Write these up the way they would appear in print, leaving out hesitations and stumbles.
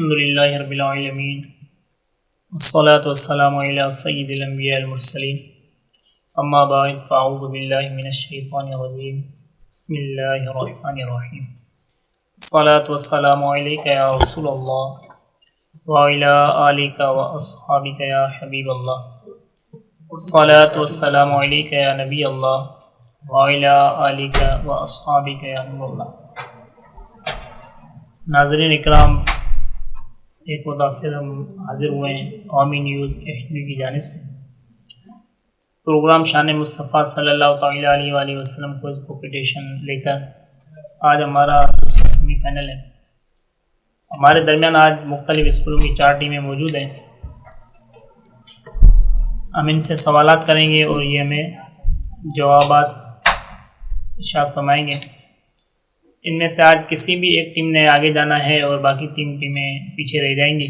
الحمد للہ رب العالمین والصلاة والسلام علی سید الانبیاء المرسلین اما بعد فاعوذ باللہ من الشیطان الرجیم بسم اللہ الرحمن الرحیم الصلاة والسلام علیک یا رسول اللہ وعلی آلک واصحابک یا حبیب اللہ الصلاة والسلام علیک یا نبی اللہ وعلی آلک واصحابک یا نور اللہ۔ ناظرین اکرام، ایک مرتبہ پھر ہم حاضر ہوئے ہیں قومی نیوز HD کی جانب سے۔ پروگرام شان مصطفیٰ صلی اللہ تعالیٰ علیہ وآلہ وسلم کو کمپٹیشن لے کر آج ہمارا دوسرا سیمی فائنل ہے۔ ہمارے درمیان آج مختلف اسکولوں کی 4 ٹیمیں موجود ہیں۔ ہم ان سے سوالات کریں گے اور یہ ہمیں جوابات ارشاد فرمائیں گے۔ ان میں سے آج کسی بھی ایک ٹیم نے آگے جانا ہے اور باقی 3 ٹیمیں پیچھے رہ جائیں گی،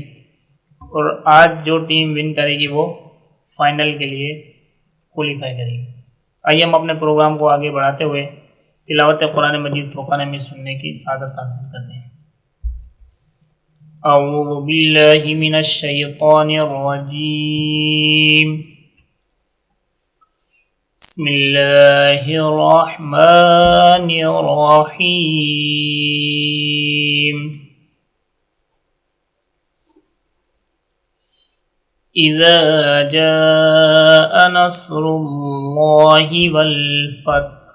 اور آج جو ٹیم ون کرے گی وہ فائنل کے لیے کوالیفائی کرے گی۔ آئیے ہم اپنے پروگرام کو آگے بڑھاتے ہوئے تلاوت قرآن مجید فرقان میں سننے کی سعادت حاصل کرتے ہیں۔ اعوذ باللہ من الشیطان الرجیم، بسم اللہ الرحمن الرحیم۔ اذا جاء نصر اللہ والفتح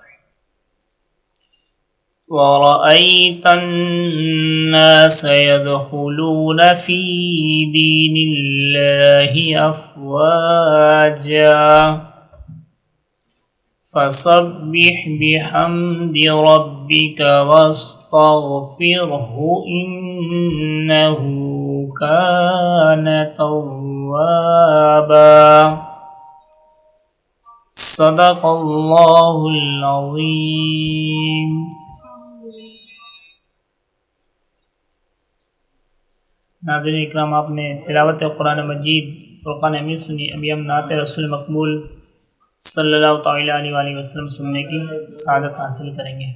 ورأيت الناس يدخلون في دين الله أفواجا فسبح بحمد ربك واستغفره إنه كان توابا۔ صدق اللہ العظیم۔ ناظرین اکرام، آپ نے تلاوت قرآن مجید فرقان حمید سنی۔ ابھی ہم نعت رسول مقبول صلی اللہ تعالیٰ علیہ وآلہ وسلم سننے کی سعادت حاصل کریں گے۔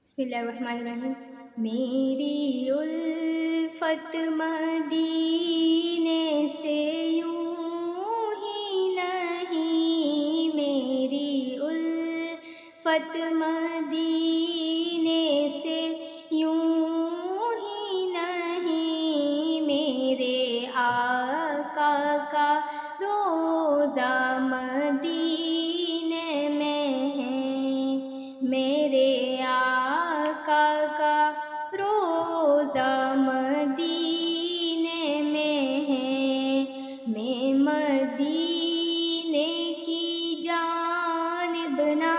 بسم اللہ الرحمن الرحیم۔ میری الفت مدینے سے یوں ہی نہیں، میری الفت مدینے سے یوں ہی نہیں، میرے آقا کا روزہ مدینے میں ہے، میرے آقا کا روزہ مدینے میں ہے، میں مدینے کی جانب نہ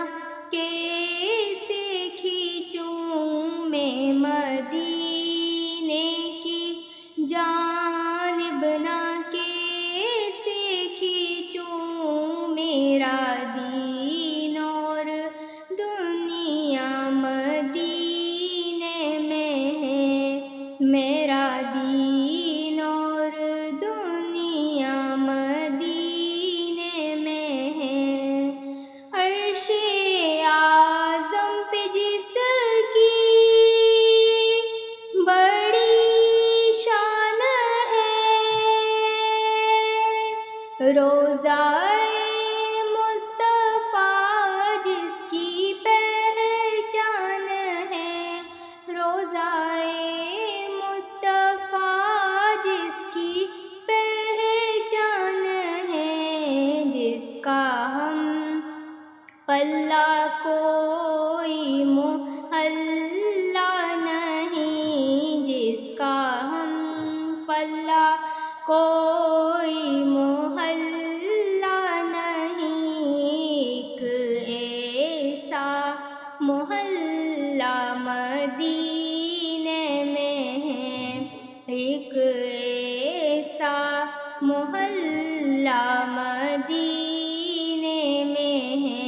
کیسے کھینچوں، میں مدینے کی جانب نہ کیسے کھینچوں، میرا دین اور دنیا مدینے میں ہے، میرا دین اور دنیا مدینے میں ہے، عرش اعظم پہ جس کی بڑی شان ہے، روزہ مصطفیٰ جس کی پہچان ہے، روزہ مصطفیٰ جس کی پہچان ہے، جس کا ہم پلہ کوئی محلہ نہیں، جس کا ہم پلہ کوئی محلہ نہیں، ایک ایسا محلہ مدینے میں ہے، ایک ایسا محلہ مدینے میں ہے،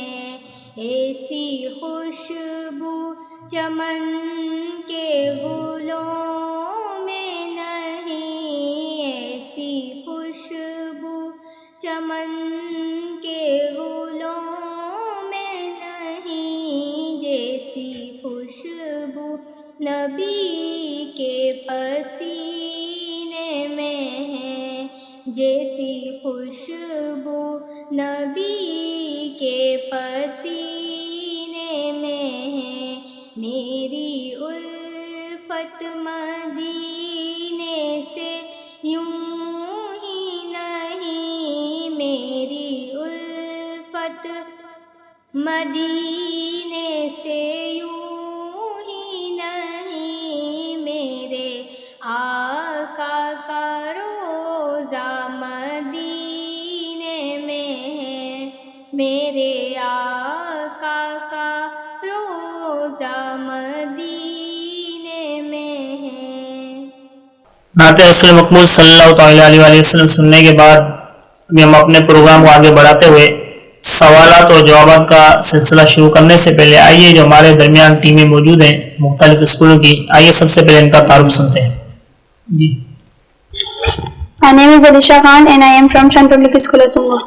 ایسی خوشبو چمن کے گلوں میں نہیں، ایسی خوشبو چمن کے گلوں میں نہیں، جیسی خوشبو نبی کے پسینے جیسی خوشبو نبی کے پسینے میں ہے، میری الفت مدینے سے یوں ہی نہیں، میری الفت مدینے سے یوں ہی نہیں، میرے آقا کا روضہ مدینے میں ہے، میرے آقا کا روضہ مدینے میں ہے۔ نعت رسول مقبول صلی اللہ تعالی علیہ وسلم سننے کے بعد ابھی ہم اپنے پروگرام کو آگے بڑھاتے ہوئے سوالات اور جوابات کا سلسلہ شروع کرنے سے پہلے آئیے جو ہمارے درمیان ٹیمیں موجود ہیں مختلف اسکولوں کی، آئیے سب سے پہلے ان کا تعارف سنتے ہیں۔ جی، My name is Alisha Khan and I am from Shan Public School Atungo.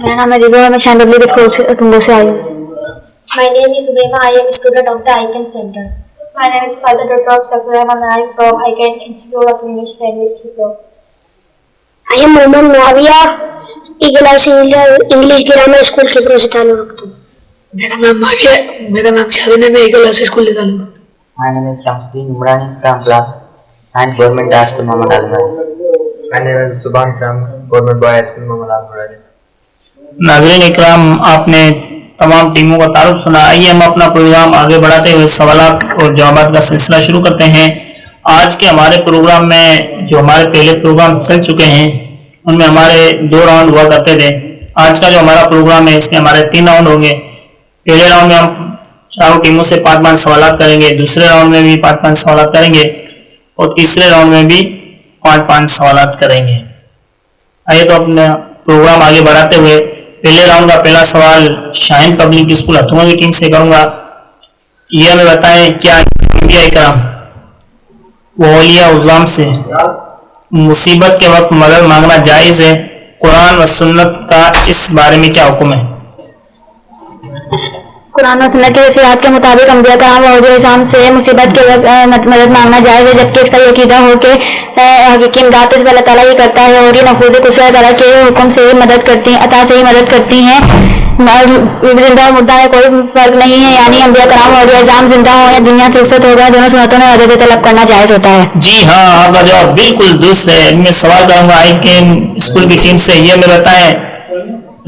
میرا نام ہے ریبا اور میں شان پبلک اسکول سے اتنگو سے آئی ہوں۔ My name is Subema. I am a student of the ICANN Center. My name is Father Dr. Sakura and I am from ICANN Institute of English Language Tutor. I am Mohammad Muawiya, English Grammar School Kipro سے تعلق رکھتا ہوں۔ میرا نام شادن ہے، میں eagle house school سے تعلق رکھتا ہوں۔ My name is Shamsuddin Imrani from class 9 Government High School Muhammad Ali Murad. My name is Subhan from Government Boys High School Muhammad Ali Murad. ناظرین اکرام، آپ نے تمام ٹیموں کا تعارف سنا، آئیے ہم اپنا پروگرام آگے بڑھاتے ہوئے سوالات اور جوابات کا سلسلہ شروع کرتے ہیں۔ آج کے ہمارے پروگرام میں جو ہمارے پہلے پروگرام چل چکے ہیں ان میں ہمارے 2 راؤنڈ ہوا کرتے تھے۔ آج کا جو ہمارا پروگرام ہے اس میں ہمارے 3 راؤنڈ ہوں گے۔ پہلے راؤنڈ میں ہم چاروں ٹیموں سے 5-5 سوالات کریں گے، دوسرے راؤنڈ میں بھی 5-5 سوالات کریں گے اور تیسرے راؤنڈ میں بھی 5-5 سوالات کریں گے۔ آئیے تو اپنا پروگرام آگے بڑھاتے ہوئے پہلے راؤنڈ کا پہلا سوال شاہین پبلک اسکول ہتھونگا کی ٹیم سے کروں گا۔ یہ ہمیں بتائیں کیا انبیاء اکرام و اولیاء عظام سے مصیبت کے وقت مدد مانگنا جائز ہے؟ قرآن و سنت کا اس بارے میں کیا حکم ہے؟ قرآن و سنت کی وصیات کے مطابق انبیاء کرام و اولیاء کرام سے مصیبت کے وقت مدد مانگنا جائز ہے، جبکہ اس کا یہ عقیدہ ہو کہ حقیقی امداد تو اللہ تعالیٰ ہی کرتا ہے اور یہ نفوذ قدرت تعالیٰ کے حکم سے ہی مدد کرتی ہیں، عطا سے ہی مدد کرتی ہیں۔ زندہ اور مردہ میں کوئی فرق نہیں ہے، یعنی انبیاء کرام و اولیاء کرام زندہ ہوں یا دنیا سے رخصت ہو گئے، دونوں صورتوں میں مدد طلب کرنا جائز ہوتا ہے۔ جی ہاں، آپ کا جواب بالکل درست ہے۔ میں سوال کروں گا آئی کے اسکول کی ٹیم سے، یہ ہمیں بتائیں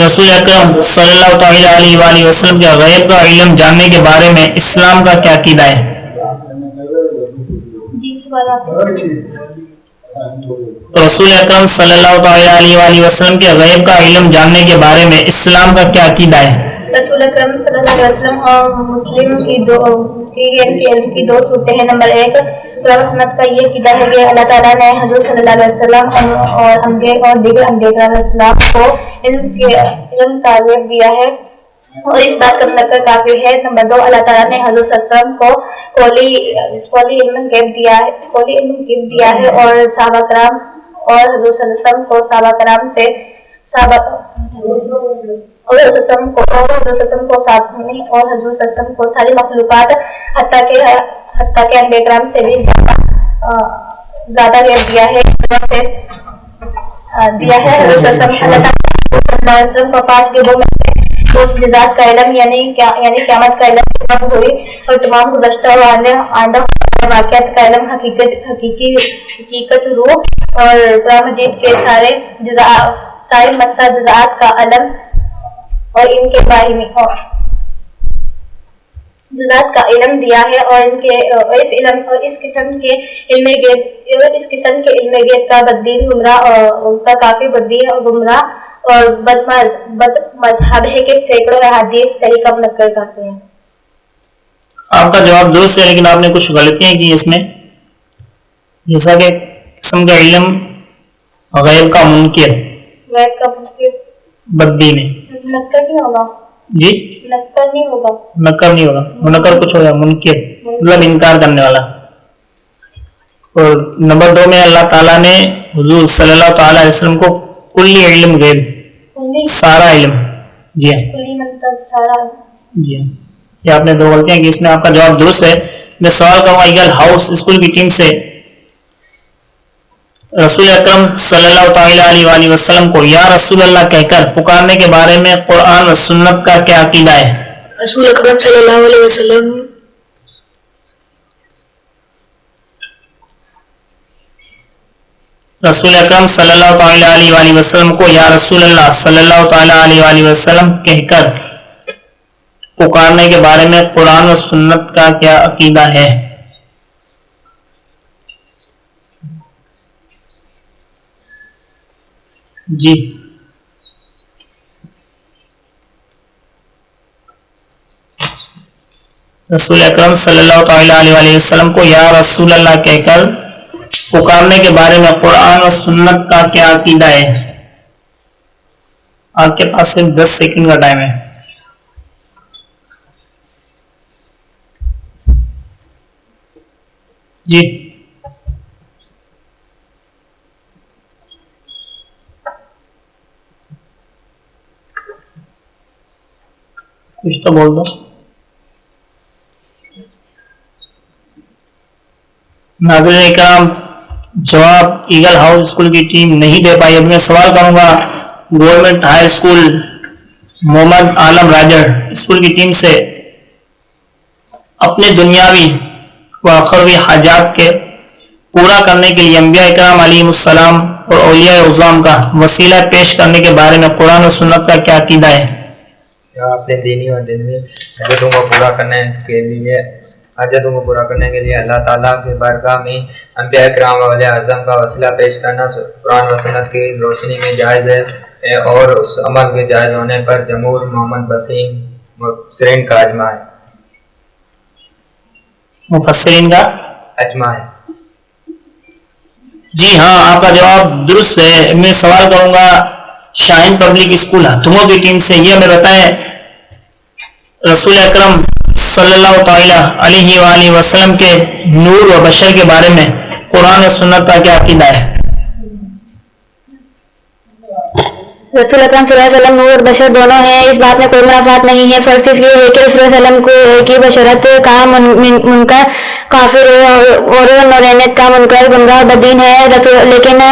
رسول اکرم صلی اللہ تعالی علیہ وآلہ وسلم کے غیب کا علم جاننے کے بارے میں اسلام کا کیا عقیدہ ہے؟ جی، سوال آپ سے رسول اکرم صلی اللہ تعالی علیہ وآلہ وسلم کے غیب کا علم جاننے کے بارے میں اسلام کا کیا عقیدہ ہے؟ رسول اکرم صلی اللہ علیہ وسلم اور مسلم کی علم کی 2 صورتیں ہیں۔ نمبر 1، قرآن سنت کا یہ عقیدہ ہے کہ اللہ تعالیٰ نے حضور صلی اللہ علیہ وسلم اور انبیاء اور دیگر انبیاء علیہ السلام کو علم تعلیم دیا ہے اور اس بات کا نقل کافی ہے۔ نمبر 2، اللہ تعالیٰ نے حضور صلی اللہ علیہ وسلم کو قولی علم غیب دیا ہے اور صحابہ کرام اور حضور صلی اللہ علیہ وسلم کو صحابہ کرام سے اور حضور صلی اللہ علیہ وسلم کو ساری مخلوقات حتیٰ کہ انبیاء کرام سے بھی زیادہ غیب دیا ہے۔ حضور صلی اللہ علیہ وسلم کو 5 غیبوں میں سے جزات کا علم یعنی قیامت کا علم ہوئی اور تمام گزشتہ اور آئندہ واقعات کا علم، حقیقت روح اور قرآن مجید کے سارے جزاءات کا علم اور ان کے باہمی جزات کا علم دیا ہے اور اس قسم کے علم غیب کا بددین گمراہ کا کافی بددین اور گمراہ اور بد مذہب ہے کہ سینکڑوں احادیث صحیح کم نقل کرتے ہیں۔ آپ کا جواب درست ہے، لیکن آپ نے کچھ غلطیاں کی اس میں، جیسا کہ قسم کا علم غیب کا منکر بددین ہے۔ نکر نہیں ہوگا جی، نکر نہیں ہوگا منکر کچھ ہو گیا، منکر مطلب انکار کرنے والا۔ اور نمبر 2 میں اللہ تعالیٰ نے حضور صلی اللہ تعالی علیہ وسلم کو کلی علم غیب، سارا علم، جی ہاں جی ہاں، یہ آپ نے 2 غلطیاں کی، اس میں آپ کا جواب درست ہے۔ میں سوال کروں گا ایگل ہاؤس اسکول کی ٹیم سے، رسول اکرم صلی اللہ تعالی علیہ وسلم کو یا رسول اللہ کہہ کر پکارنے کے بارے میں قرآن و سنت کا کیا عقیدہ ہے؟ رسول اکرم صلی اللہ علیہ وسلم رسول اکرم صلی اللہ تعالی علیہ وسلم کو یا رسول اللہ صلی اللہ تعالی علیہ وسلم کہہ کر پکارنے کے بارے میں قرآن و سنت کا کیا عقیدہ ہے؟ جی رسول اکرم صلی اللہ تعالی علیہ وسلم کو یا رسول اللہ کہہ کر پکارنے کے بارے میں قرآن و سنت کا کیا عقیدہ ہے؟ آپ کے پاس صرف 10 سیکنڈ کا ٹائم ہے. جی کچھ تو بول دو. ناظرین اکرام جواب ایگل ہاؤس اسکول کی ٹیم نہیں دے پائی. اب میں سوال کروں گا گورنمنٹ ہائی اسکول محمد عالم راجر اسکول کی ٹیم سے اپنے دنیاوی و اخروی حاجات کے پورا کرنے کے لیے انبیاء اکرام علیہ السلام اور اولیاء عظام کا وسیلہ پیش کرنے کے بارے میں قرآن و سنت کا کیا عقیدہ ہے؟ اپنے دینی اور دینی حاجتوں کو پورا کرنے کے لیے اللہ تعالیٰ کے بارگاہ میں انبیاء اکرام اور اولیاء اعظم کا وسیلہ پیش کرنا قرآن و سنت کی روشنی میں جائز ہے اور اس عمل کے جائز ہونے پر جمہور محمد وسیم مفسرین کا اجماع ہے. مفسرین کا اجماع ہے. جی ہاں آپ کا جواب درست ہے. میں سوال کروں گا شاہین پبلک اسکول ہتھموں کی ٹیم سے. یہ ہمیں بتائیں رسول اکرم صلی اللہ تعالی علیہ وآلہ وسلم کے نور و بشر کے بارے میں قرآن و سنت کا کیا عقیدہ ہے؟ رسول اکرم صلی اللہ علیہ وسلم نور اور بشر دونوں ہیں. اس بات میں کوئی منافات نہیں ہے. فرق صرف یہ ہے کہ رسول اللہ علیہ وسلم کو ایک ہی بشرت کا منکر کافر اور نورانیت کا منکر گمراہ بدین ہے. لیکن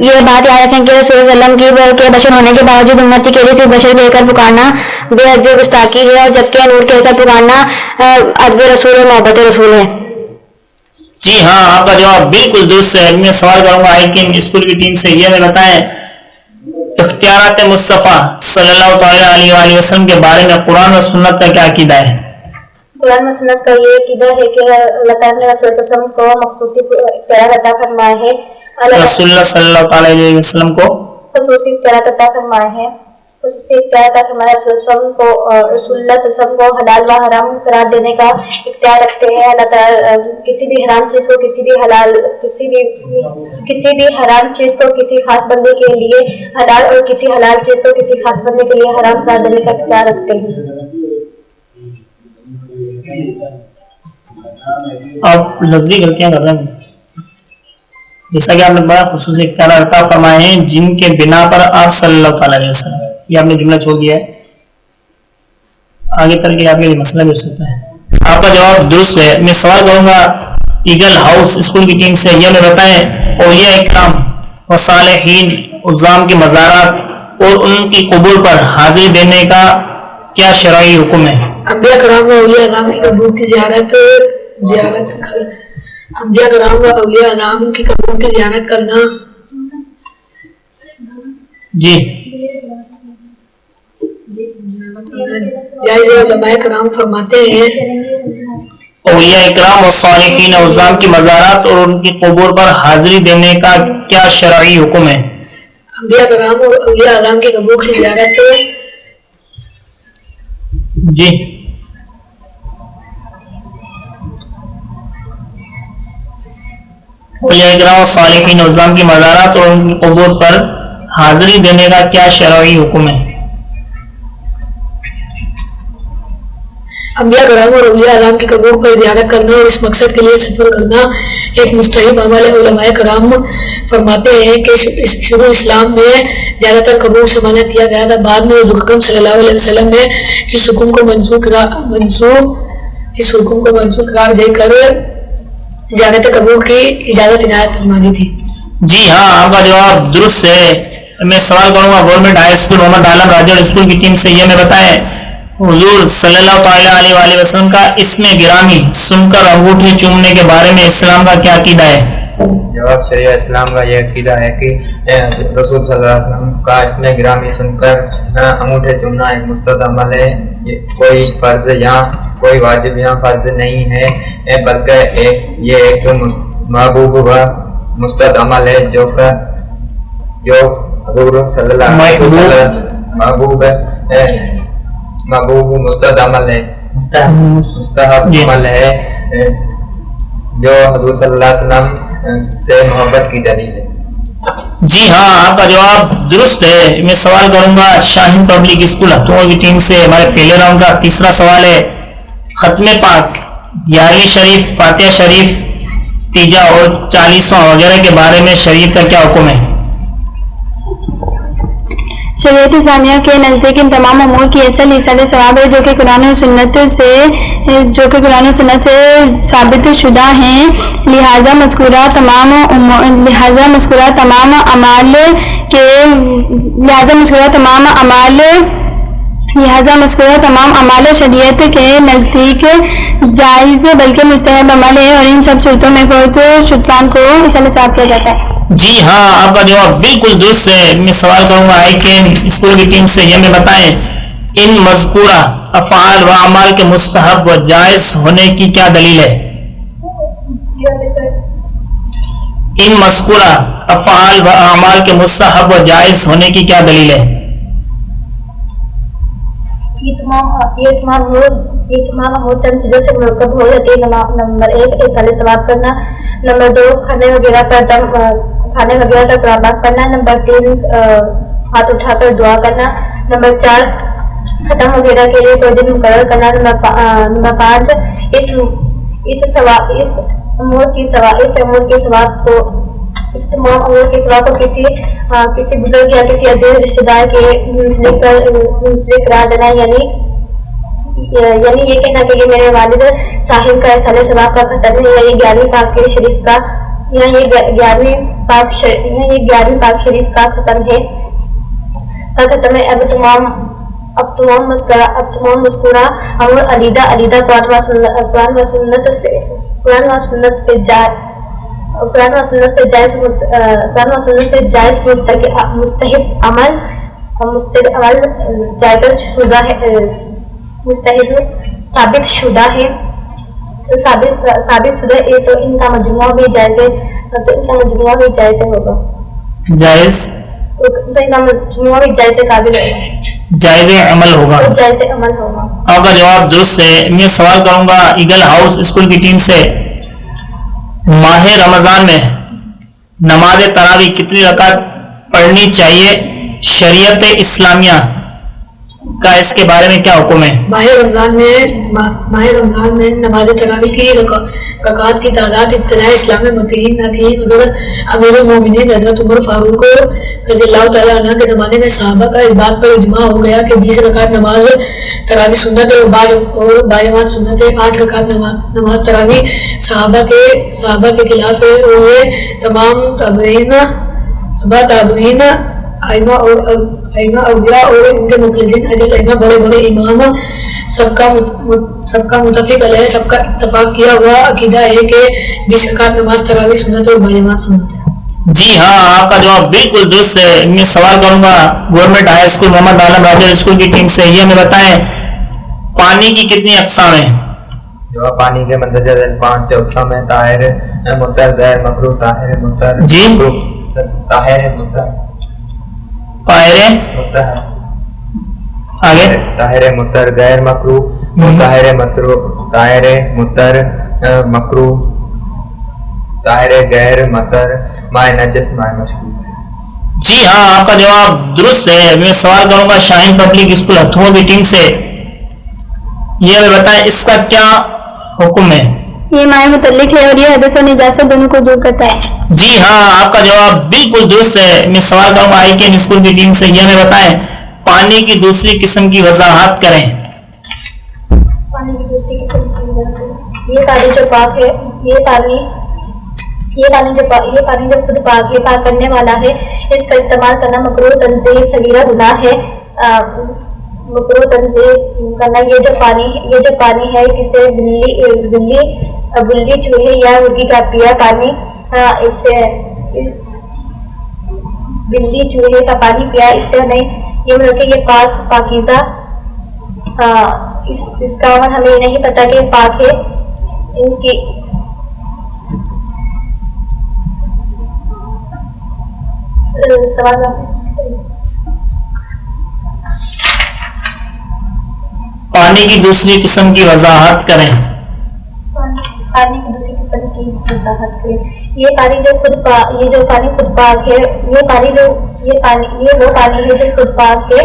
یہ بات یاد رکھیں کہ رسول اللہ علیہ وسلم کے بشر ہونے کے باوجود امتی کے لیے صرف بشر کہہ کر پکارنا بے حد گستاخی ہے، اور جبکہ نور کہہ کر پکارنا ادب رسول اور محبت رسول ہے. جی ہاں آپ کا جواب بالکل درست ہے. میں سوال کروں گا آئی کیم اسکول کی ٹیم سے. یہ ہمیں بتائیں اختیارات مصطفیٰ صلی اللہ تعالی علیہ وآلہ وسلم کے بارے میں قرآن و سنت کا کیا عقیدہ ہے؟ قرآن و سنت کا یہ عقیدہ ہے کہ اللہ تعالیٰ نے رسول اللہ صلی اللہ علیہ وسلم کو مخصوصی اختیارات عطا فرمائے ہیں. رسول اللہ صلی اللہ تعالی علیہ وسلم کو خصوصی اختیارات عطا فرمائے ہیں. خصوصی اختیارات عطا فرمائے رسول اللہ صلی اللہ علیہ وسلم کو حلال و حرام قرار دینے کا اختیار رکھتے ہیں. اللہ تعالیٰ کسی بھی حرام چیز کو کسی بھی حرام چیز کو کسی خاص بندے کے لیے حلال اور کسی حلال چیز کو کسی خاص بندے کے لیے حرام قرار دینے کا اختیار رکھتے ہیں. آپ لفظی غلطیاں کر رہے ہیں. جیسا کہ آپ نے بڑا خصوصی اختیارات عطا فرمائے ہیں جن کے بنا پر آپ صلی اللہ تعالی علیہ وسلم، یہ آپ نے جملہ چھوڑ دیا ہے. آگے چل کے آپ کے لیے مسئلہ بھی ہو سکتا ہے. آپ کا جواب درست ہے. میں سوال کروں گا ایگل ہاؤس اسکول کی ٹیم سے. یہ ہمیں بتائیں اولیاء اکرام و صالحین عظام کے مزارات اور ان کی قبور پر حاضری دینے کا کیا شرعی حکم ہے؟ انبیاء کرام و اولیاء اعظام کی قبور کی زیارت انبیاء کرام و اولیاء اعظام کی قبور کی زیارت کرنا جی جائز. علماء کرام فرماتے ہیں اولیاء اکرام و صالحین عظام کی مزارات اور ان کی قبور پر حاضری دینے کا کیا شرعی حکم ہے؟ انبیاء کرام و اولیاء اعظام کی قبور کی زیارت جی اولیاء اکرام و صالحین عظام کی مزارات اور ان کی قبور پر حاضری دینے کا کیا شرعی حکم ہے؟ انبیاء کرام اور اولیاء اعظام کی قبور پر زیارت کرنا اور اس مقصد کے لیے سفر کرنا ایک مستحب عمل ہے. علماء کرام فرماتے ہیں کہ شروع اسلام میں زیادہ تر قبور سے منع کیا گیا تھا. بعد میں حضور اکرم صلی اللہ علیہ وسلم نے اس حکم کو منسوخ قرار دے کر زیارت قبور کی اجازت عنایت فرما دی تھی. جی ہاں آپ کا جواب درست ہے. میں سوال کروں گا گورنمنٹ ہائی اسکول محمد عالم راجڑ اسکول کی ٹیم سے. یہ میں بتائیں حضور صلی اللہ تعالی علیہ وآلہ وسلم کا اسم گرامی سن کر انگوٹھی چومنے کے بارے میں اسلام کا کیا عقیدہ ہے؟ جواب شریعہ اسلام کا یہ عقیدہ ہے کہ رسول صلی اللہ علیہ وسلم کا اسم گرامی سن کر انگوٹھے چومنا ایک مستحب عمل ہے. کوئی فرض یا کوئی واجب یا فرض نہیں ہے بلکہ یہ ایک محبوب و مستحب عمل ہے جو حضور صلی اللہ علیہ وسلم محبوب مستحب عمل ہے جو حضور صلی اللہ علیہ وسلم سے محبت کی دلیل ہے. جی ہاں آپ کا جواب درست ہے. میں سوال کروں گا شاہین پبلک اسکول ہتھوڑا کی ٹیم سے. ہمارے پہلے راؤنڈ کا تیسرا سوال ہے ختم پاک 11ویں شریف فاتحہ شریف تیجا اور 40واں وغیرہ کے بارے میں شریعت کا کیا حکم ہے؟ شریعت اسلامیہ کے نزدیک ان تمام امور کی اصل ایصال ثواب ہے جو کہ قرآن و سنت سے ثابت شدہ ہیں. لہذا مذکورہ تمام اعمال شریعت کے نزدیک جائز بلکہ مستحب عمل ہے اور ان سب صورتوں میں فوت شدگان کو ایصال ثواب کیا جاتا ہے. جی ہاں آپ کا جواب بالکل درست ہے. میں سوال کروں گا آئی کین اسکول کی ٹیم سے. یہ میں بتائیں ان مذکورہ افعال و اعمال کے مستحب و جائز ہونے کی کیا دلیل ہے؟ ان مذکورہ افعال و اعمال کے مستحب و جائز ہونے کی کیا دلیل ہے؟ یہ تمام امور چند چیزوں سے مرکب ہو جاتی ہے. نمبر 1 ایصال ثواب کرنا. نمبر 2 کھانے وغیرہ کا قربان کرنا. نمبر 3 ہاتھ اٹھا کر دعا کرنا. نمبر 4 ختم وغیرہ کے لیے کوئی دن مقرر کرنا. نمبر 5 اس تمام امور کے ثواب کو کسی بزرگ یا کسی عزیز رشتہ دار کے منسلک قرار دینا یعنی یہ کہنا کہ یہ میرے والد صاحب کا ایصال ثواب کا ختم ہے یا یہ 11ویں پاک شریف کا یا یہ 11ویں پاک شریف کا ختم ہے. اب تمام مذکورہ امور علیحدہ قرآن و سنت سے جائز مستحب عمل ثابت شدہ ہے. تو ان کا مجموعہ بھی جائز ہوگا. جائز تو ان کا مجموعہ بھی جائز قابل جائز عمل ہوگا. آپ کا جواب درست ہے. میں سوال کروں گا ایگل ہاؤس اسکول کی ٹیم سے. ماہ رمضان میں نماز تراویح کتنی رکعت پڑھنی چاہیے؟ شریعت اسلامیہ کا اس کے بارے میں کیا حکم ہے؟ ماہ رمضان میں نماز تراویح کی رکعات کی تعداد ابتدائی اسلام میں متعین نہ تھی مگر امیر المومنین حضرت عمر فاروق رضی اللہ تعالیٰ عنہ کے زمانے میں صحابہ کا اس بات پر اجماع ہو گیا کہ 20 رکعت نماز تراویح سنت اور باجماعت سنت ہے. 8 رکعت نماز تراویح صحابہ کے خلاف ہے اور یہ تمام تابعین ائمہ اولیاء اور ان کے مقلدین اجل ائمہ بڑے امام سب کا متفق علیہ سب کا اتفاق کیا ہوا عقیدہ ہے کہ 20 رکعت نماز تراویح سنت اور باجماعت سنت ہے. جی ہاں آپ کا جواب بالکل درست ہے. میں سوال کروں گا گورنمنٹ ہائی اسکول محمد عالم راجڑ اسکول کی ٹیم سے. یہ میں بتائیں پانی کی کتنی اقسام ہیں؟ جواب پانی کے مندرجہ ذیل 5 اقسام ہیں. طاہر مطہر غیر مکروہ طاہر مطہر جی طاہر مطہر آگے طاہر مطہر غیر مکروہ طاہر مطہر مکروہ طاہر غیر مطہر مائع نجس مائع مشکوک. جی ہاں آپ کا جواب درست ہے. میں سوال کروں گا شاہین پبلک اسکول ہتھوڑا کی ٹیم سے. یہ میں بتائیں اس کا کیا حکم ہے؟ یہ مائع متعلق ہے اور یہ حدث اور نجاست دونوں کو دور کرتا ہے. جی ہاں آپ کا جواب بالکل درست ہے. میں سوال کروں گا آئی کین اسکول کی ٹیم سے. یہ میں بتائیں پانی کی دوسری قسم کی وضاحت کریں. پانی کی دوسری قسم کی یہ پانی جو پاک ہے یہ پانی یہ پانی جو خود پاک کرنے والا ہے، اس کا استعمال کرنا مکروہ تنزیہ صغیرہ گناہ ہے. مکروہ تنزیہ کرنا یہ جو پانی ہے، کسی بلی چوہے یا مرغی کا پیا پانی، اسے بلی چوہے کا پانی پیا، اس سے ہمیں یہ مطلب کہ یہ پاکیزہ، اس کا ہمیں نہیں پتا کہ پاک ہے. ان کی سوال واپس. پانی کی دوسری قسم کی وضاحت کریں. پانی کی دوسری قسم کی وضاحت کریں. یہ پانی جو پانی خود پاک ہے، یہ وہ پانی ہے جو خود پاک ہے،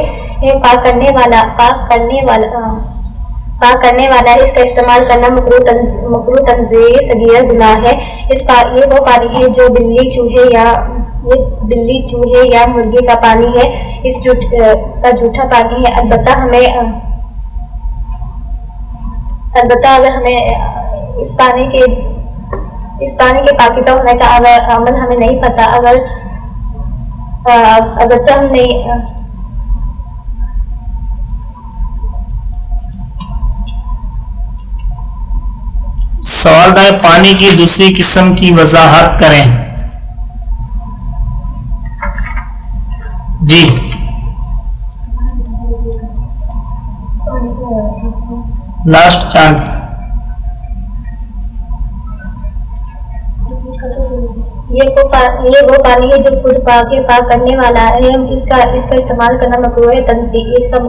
پاک کرنے والا ہے. اس کا استعمال کرنا مکروہ تنزیہ صغیرہ گناہ ہے. یہ وہ پانی ہے جو بلی چوہے یا مرغی کا پانی ہے، اس کا جھوٹا پانی ہے. البتہ اگر ہمیں اس پانی کے پاکیزہ ہونے کا عمل ہمیں نہیں پتا، اگرچہ ہم نہیں سوال ہے پانی کی دوسری قسم کی وضاحت کریں. جی لاسٹ چانس. یہ وہ پانی ہے جو خود پاک ہے، پاک کرنے والا ہے. اس کا استعمال کرنا مکروہ تنزیہ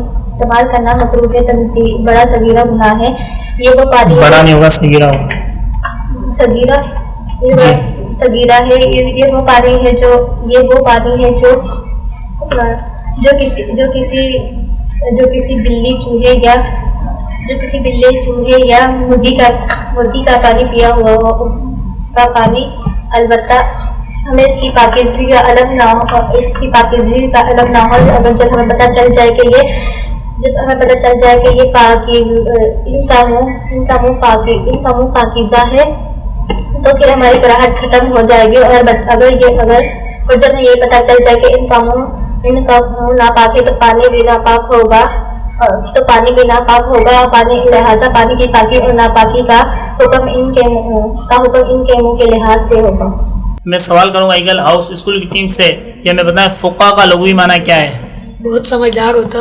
بڑا صغیرہ گناہ ہے. یہ وہ پانی بڑا نہیں ہوگا، صغیرہ صغیرہ ہے. یہ وہ پانی ہے جو کسی بلی چوہے یا مرغی کا پانی پیا ہوا کا پانی. البتہ ہمیں اس کی پاکیزگی کا علم نہ ہو. اگر جب ہمیں پتہ چل جائے کہ یہ ان کا منہ پاکیزہ ہے، تو پھر ہماری کراہت ختم ہو جائے گی. اور جب ہمیں یہ پتہ چل جائے کہ ان کا منہ ناپاک ہے، تو پانی بھی ناپاک ہوگا. لہٰذا پانی کی پاکی اور ناپاکی کا حکم ان کے منہ کے لحاظ سے ہوگا. میں سوال کروں گا ایگل ہاؤس اسکول کی ٹیم سے، یہ ہمیں بتائیں فقہ کا لغوی معنی کیا ہے؟ بہت سمجھدار ہوتا،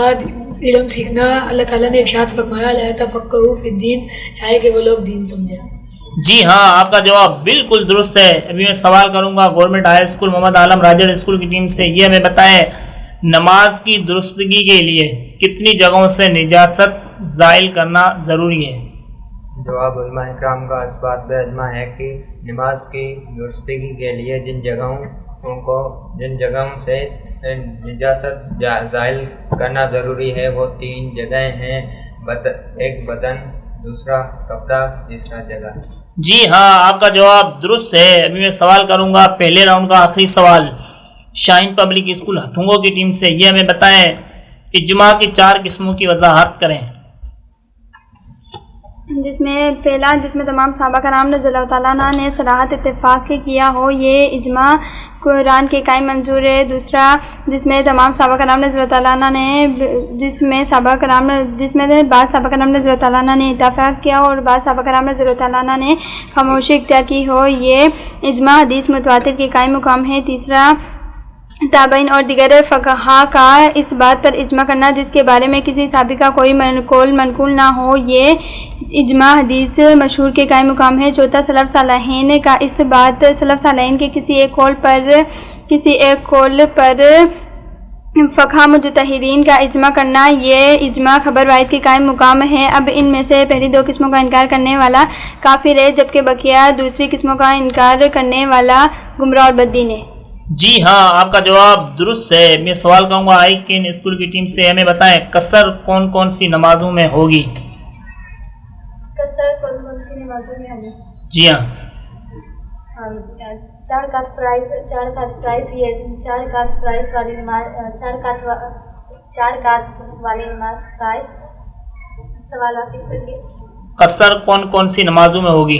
علم سیکھنا. اللہ تعالیٰ نے ارشاد فرمایا لا تفقہوا فی الدین، چاہے کہ وہ لوگ دین سمجھیں. جی ہاں، آپ کا جواب بالکل درست ہے. ابھی میں سوال کروں گا گورنمنٹ ہائی اسکول محمد عالم راجر اسکول کی ٹیم سے، یہ ہمیں بتائیں نماز کی درستگی کے لیے کتنی جگہوں سے نجاست زائل کرنا ضروری ہے؟ جواب علماء اکرام کا اس بات پہ اجماع ہے کہ نماز کی درستگی کے لیے جن جگہوں سے نجاست زائل کرنا ضروری ہے وہ 3 جگہیں ہیں. ایک بدن، دوسرا کپڑا، تیسرا جگہ. جی ہاں، آپ کا جواب درست ہے. ابھی میں سوال کروں گا پہلے راؤنڈ کا آخری سوال شاہین پبلک اسکول ہتھونگو کی ٹیم سے، یہ ہمیں بتائیں اجماع کی 4 قسموں کی وضاحت کریں. جس میں تمام صحابہ کرام رضی اللہ تعالیٰ عنہ نے صراحت اتفاق کیا ہو، یہ اجماع قرآن کے قائم منظور ہے. دوسرا، جس میں تمام صحابہ کرام رضی اللہ تعالیٰ عنہ نے بعض صحابہ کرام رضی اللہ تعالیٰ عنہ نے اتفاق کیا اور بعض صحابہ کرام رضی اللہ تعالیٰ عنہ نے خاموشی اختیار کی ہو، یہ اجماع حدیث متواتر کے قائم مقام ہے. تیسرا، تابعین اور دیگر فقہا کا اس بات پر اجماع کرنا جس کے بارے میں کسی صحابی کا کوئی منقول نہ ہو، یہ اجماع حدیث مشہور کے قائم مقام ہے. چوتھا، سلف صالحین کا اس بات سلف صالحین کے کسی ایک قول پر فقہا مجتہدین کا اجماع کرنا، یہ اجماع خبر واحد کے قائم مقام ہے. اب ان میں سے پہلی 2 قسموں کا انکار کرنے والا کافر ہے، جبکہ بقیہ دوسری قسموں کا انکار کرنے والا گمراہ اور بددین ہے. جی ہاں، آپ کا جواب درست ہے. میں سوال کروں گا آئی کین اسکول کی ٹیم سے، ہمیں بتائیں قصر کون سی نمازوں میں ہوگی؟ قصر کون سی نمازوں میں ہوگی؟ جی ہاں، 4 رکعت فرائض والی نماز فرائض. سوال واپس پڑھیے. قصر کون سی نمازوں میں ہوگی؟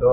2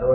2